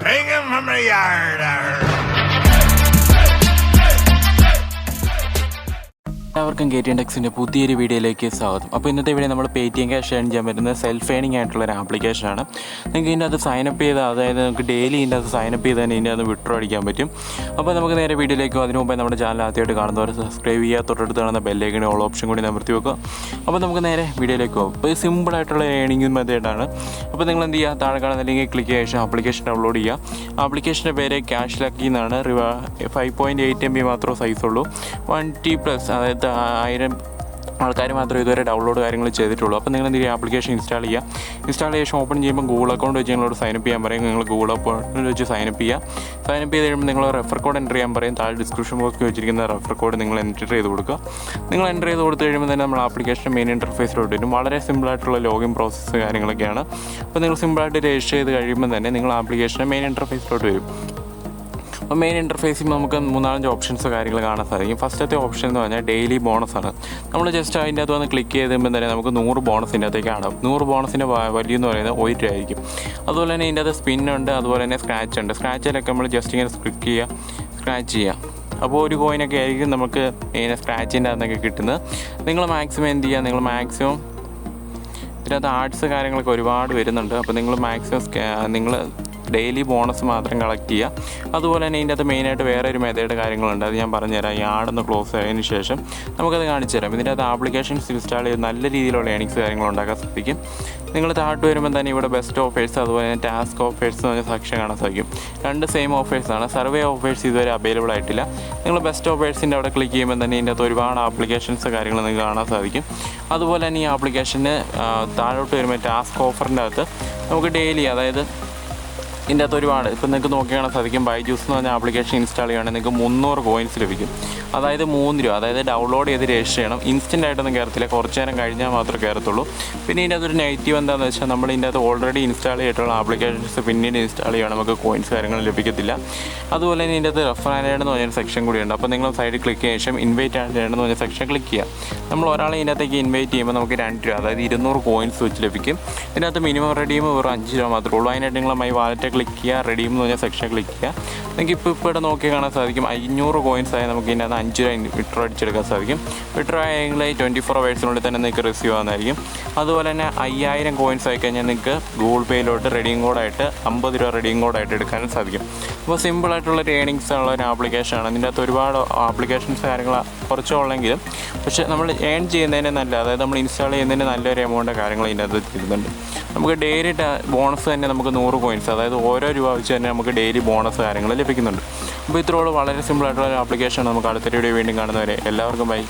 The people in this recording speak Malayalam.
Bring him from the yard. എല്ലാവർക്കും TECHZന്റെ പുതിയൊരു വീഡിയോയിലേക്ക് സ്വാഗതം. അപ്പോൾ ഇന്നത്തെ വീഡിയോ നമ്മൾ Paytm ക്യാഷ് ഏൺ ചെയ്യാൻ പറ്റുന്ന സെൽഫ് ഏണിംഗ് ആയിട്ടുള്ള ഒരു ആപ്ലിക്കേഷനാണ്. നിങ്ങൾക്ക് ഇതിൻ്റെ അത് സൈനപ്പ് ചെയ്ത്, അതായത് നമുക്ക് ഡെയിലി ഇതിൻ്റെ അത് സൈനപ്പ് ചെയ്ത് തന്നെ ഇതിൻ്റെ അത് വിഡ്രോ അടിക്കാൻ പറ്റും. അപ്പോൾ നമുക്ക് നേരെ വീഡിയോയിലേക്ക്. അതിന് മുമ്പേ നമ്മുടെ ചാനൽ ആദ്യമായിട്ട് കാണുന്നവർ സബ്സ്ക്രൈബ് ചെയ്യുക, തൊട്ടടുത്ത് കാണുന്ന ബെല്ലൈക്കൺ ഓൾ ഓപ്ഷൻ കൂടി അമർത്തി വെക്കുക. അപ്പോൾ നമുക്ക് നേരെ വീഡിയോയിലേക്ക് പോകും. അപ്പോൾ ഇത് സിമ്പിളായിട്ടുള്ള ഏണിംഗ് മെത്തേഡാണ്. അപ്പോൾ നിങ്ങൾ എന്ത് ചെയ്യുക, താഴെ കാണുന്ന ലിങ്കിൽ ക്ലിക്ക് ചെയ്ത ശേഷം ആപ്ലിക്കേഷൻ ഡൗൺലോഡ് ചെയ്യുക. ആപ്ലിക്കേഷൻ്റെ പേര് ക്യാഷ് ലക്കി എന്നാണ്. 5.8 MB മാത്രമേ സൈസുള്ളൂ. 1T+, അതായത് 1000 ആൾക്കാർ മാത്രമേ ഇതുവരെ ഡൗൺലോഡ് കാര്യങ്ങൾ ചെയ്തിട്ടുള്ളൂ. അപ്പോൾ നിങ്ങൾ എന്ത് ചെയ്യുക, ആപ്ലിക്കേഷൻ ഇൻസ്റ്റാൾ ചെയ്യുക. ഇൻസ്റ്റാൾ ചെയ്ത ശേഷം ഓപ്പൺ ചെയ്യുമ്പോൾ ഗൂഗിൾ അക്കൗണ്ട് വെച്ച് നിങ്ങളോട് സൈനപ്പ് ചെയ്യാൻ പറയും. നിങ്ങൾ ഗൂഗിൾ അക്കൗണ്ട് വെച്ച് സൈനപ്പ് ചെയ്യുക. സൈനപ്പ് ചെയ്ത് കഴിയുമ്പോൾ നിങ്ങൾ റെഫർ കോഡ് എൻ്റർ ചെയ്യാൻ പറയും. താഴെ ഡിസ്ക്രിപ്ഷൻ ബോക്സിൽ വെച്ചിരിക്കുന്ന റെഫർ കോഡ് നിങ്ങൾ എൻ്റർ ചെയ്ത് കൊടുക്കുക. നിങ്ങൾ എൻ്റർ ചെയ്ത് കൊടുത്തു കഴിയുമ്പോൾ തന്നെ നമ്മൾ ആപ്ലിക്കേഷൻ മെയിൻ ഇൻ്റർഫേസിലോട്ട് വരും. വളരെ സിമ്പിളായിട്ടുള്ള ലോഗിൻ പ്രോസസ്സ് കാര്യങ്ങളൊക്കെയാണ്. അപ്പോൾ നിങ്ങൾ സിമ്പിളായിട്ട് രജിസ്റ്റർ ചെയ്ത് കഴിയുമ്പോൾ തന്നെ നിങ്ങൾ ആപ്ലിക്കേഷൻ്റെ മെയിൻ ഇൻ്റർഫേസിലോട്ട് വരും. അപ്പോൾ മെയിൻ ഇൻ്റർഫേസിൽ നമുക്ക് 3-4 ഓപ്ഷൻസ് കാര്യങ്ങൾ കാണാൻ സാധിക്കും. ഫസ്റ്റത്തെ ഓപ്ഷൻ എന്ന് പറഞ്ഞാൽ ഡെയിലി ബോണസാണ്. നമ്മൾ ജസ്റ്റ് അതിൻ്റെ അകത്ത് വന്ന് ക്ലിക്ക് ചെയ്തുമ്പോൾ തന്നെ നമുക്ക് 100 ബോണസിൻ്റെ അകത്തേക്ക് കാണാം. 100 ബോണസിൻ്റെ വാല്യൂ എന്ന് പറയുന്നത് 1 രൂപ ആയിരിക്കും. അതുപോലെ തന്നെ ഇതിൻ്റെ അകത്ത് സ്പിന്നുണ്ട്, അതുപോലെ തന്നെ സ്ക്രാച്ച് ഉണ്ട്. സ്ക്രാച്ചിലൊക്കെ നമ്മൾ ജസ്റ്റ് ഇങ്ങനെ സ്ക്രാച്ച് ചെയ്യുക. അപ്പോൾ 1 കോയിനൊക്കെ ആയിരിക്കും നമുക്ക് ഇങ്ങനെ സ്ക്രാച്ചിൻ്റെ അകത്തൊക്കെ കിട്ടുന്നത്. നിങ്ങൾ മാക്സിമം എന്ത് ചെയ്യുക, നിങ്ങൾ മാക്സിമം ഇതിനകത്ത് ആർട്സ് കാര്യങ്ങളൊക്കെ ഒരുപാട് വരുന്നുണ്ട്. അപ്പോൾ നിങ്ങൾ മാക്സിമം നിങ്ങൾ ഡെയിലി ബോണസ് മാത്രം കളക്ട് ചെയ്യുക. അതുപോലെ തന്നെ ഇതിൻ്റെ അകത്ത് മെയിനായിട്ട് വേറെ ഒരു മെത്തേഡ് കാര്യങ്ങളുണ്ട്. അത് ഞാൻ പറഞ്ഞുതരാം. ഈ ആടൊന്ന് ക്ലോസ് ആയതിനു ശേഷം നമുക്കത് കാണിച്ചു തരാം. ഇതിൻ്റെ അകത്ത് ആപ്ലിക്കേഷൻസ് ഇൻസ്റ്റാൾ ചെയ്ത് നല്ല രീതിയിലുള്ള ഏണിങ്സ് കാര്യങ്ങൾ ഉണ്ടാക്കാൻ സാധിക്കും. നിങ്ങൾ താഴോട്ട് വരുമ്പോൾ തന്നെ ഇവിടെ ബെസ്റ്റ് ഓഫേഴ്സ്, അതുപോലെ തന്നെ ടാസ്ക് ഓഫേഴ്സ് എന്ന് പറഞ്ഞ സെക്ഷൻ കാണാൻ സാധിക്കും. 2 സെയിം ഓഫേഴ്സാണ്. സർവേ ഓഫേഴ്സ് ഇതുവരെ അവൈലബിൾ ആയിട്ടില്ല. നിങ്ങൾ ബെസ്റ്റ് ഓഫേഴ്സിൻ്റെ അവിടെ ക്ലിക്ക് ചെയ്യുമ്പോൾ തന്നെ ഇതിൻ്റെ അകത്ത് ഒരുപാട് ആപ്ലിക്കേഷൻസ് കാര്യങ്ങൾ നിങ്ങൾക്ക് കാണാൻ സാധിക്കും. അതുപോലെ തന്നെ ഈ ആപ്ലിക്കേഷന് താഴോട്ട് വരുമ്പോൾ ടാസ്ക് ഓഫറിൻ്റെ അകത്ത് നമുക്ക് ഡെയിലി, അതായത് ഇതിൻ്റെ അകത്ത് ഒരുപാട്, ഇപ്പോൾ നിങ്ങൾക്ക് നോക്കി കാണാൻ സാധിക്കും. ബൈജൂസ് എന്ന് പറഞ്ഞ ആപ്ലിക്കേഷൻ ഇൻസ്റ്റാൾ ചെയ്യുകയാണെങ്കിൽ നിങ്ങൾക്ക് 300 കോയിൻസ് ലഭിക്കും. അതായത് 3 രൂപ. അതായത് ഡൗൺലോഡ് ചെയ്ത് രജിസ്റ്റർ ചെയ്യണം. ഇൻസ്റ്റൻ്റ് ആയിട്ടൊന്നും കയറത്തില്ല, കുറച്ച് നേരം കഴിഞ്ഞാൽ മാത്രമേ കയറത്തുള്ളൂ. പിന്നെ ഇതിൻ്റെ അകത്തൊരു നെഗറ്റീവ് എന്താണെന്ന് വെച്ചാൽ, നമ്മൾ ഇതിൻ്റെ അകത്ത് ഓൾറെഡി ഇൻസ്റ്റാൾ ചെയ്തിട്ടുള്ള ആപ്ലിക്കേഷൻസ് പിന്നീട് ഇൻസ്റ്റാൾ ചെയ്യണം, നമുക്ക് കോയിൻസ് കാര്യങ്ങൾ ലഭിക്കത്തില്ല. അതുപോലെ തന്നെ ഇതിൻ്റെ അകത്ത് റെഫറൽ കോഡ് എന്ന് പറഞ്ഞൊരു സെക്ഷൻ കൂടിയുണ്ട്. അപ്പോൾ നിങ്ങൾ സൈഡിൽ ക്ലിക്ക് ചെയ്ത ശേഷം ഇൻവൈറ്റ് ആഡ് എന്ന് പറഞ്ഞ സെക്ഷൻ ക്ലിക്ക് ചെയ്യുക. നമ്മൾ ഒരാളെ ഇതിൻ്റെ അകത്തേക്ക് ഇൻവൈറ്റ് ചെയ്യുമ്പോൾ നമുക്ക് 2 രൂപ, അതായത് 200 കോയിൻസ് വെച്ച് ലഭിക്കും. ഇതിനകത്ത് മിനിമം റെഡീം വെറും 5 രൂപ മാത്രമേ ഉള്ളൂ. അതിനായിട്ട് നിങ്ങൾ മൈ വാലറ്റ് ക്ലിക്ക് ചെയ്യുക, റെഡീം എന്ന് പറഞ്ഞ സെക്ഷൻ ക്ലിക്ക് ചെയ്യുക. നിങ്ങൾക്ക് ഇപ്പോൾ ഇവിടെ നോക്കി കാണാൻ സാധിക്കും 500 കോയിൻസ് ആയി നമുക്ക് ഇതിനകത്ത് 5 രൂപ വിഡ്രോ അടിച്ചെടുക്കാൻ സാധിക്കും. വിഡ്രോ ആയെങ്കിൽ 24 ഹവേഴ്സിനുള്ളിൽ തന്നെ നിങ്ങൾക്ക് റിസീവ് ആവുന്നതായിരിക്കും. അതുപോലെ തന്നെ 5000 കോയിൻസ് ആയി കഴിഞ്ഞാൽ നിങ്ങൾക്ക് ഗൂഗിൾ പേയിലോട്ട് റെഡീം കോഡായിട്ട് 50 രൂപ റെഡീം കോഡായിട്ട് എടുക്കാനും സാധിക്കും. അപ്പോൾ സിമ്പിളായിട്ടുള്ളൊരു ഏണിങ്സ് ഉള്ള ഒരു ആപ്ലിക്കേഷനാണ്. ഇതിൻ്റെ അകത്ത് ഒരുപാട് ആപ്ലിക്കേഷൻസ് കാര്യങ്ങൾ കുറച്ചുള്ളെങ്കിലും, പക്ഷേ നമ്മൾ ഏൺ ചെയ്യുന്നതിന് നല്ല, അതായത് നമ്മൾ ഇൻസ്റ്റാൾ ചെയ്യുന്നതിന് നല്ലൊരു എമൗണ്ട് കാര്യങ്ങൾ ഇതിൻ്റെ അകത്ത് ചെയ്യുന്നുണ്ട്. നമുക്ക് ഡെയിലി ബോണസ് തന്നെ നമുക്ക് 100 കോയിൻസ്, അതായത് ഓരോ രൂപ വെച്ച് തന്നെ നമുക്ക് ഡെയിലി ബോണസ് കാര്യങ്ങൾ ലഭിക്കുന്നുണ്ട്. അപ്പോൾ ഇത്രയോളം വളരെ സിമ്പിളായിട്ടുള്ള ഒരു ആപ്ലിക്കേഷൻ. നമുക്ക് അടുത്ത വീഡിയോ വീണ്ടും കാണുന്നവരെ എല്ലാവർക്കും ബൈ.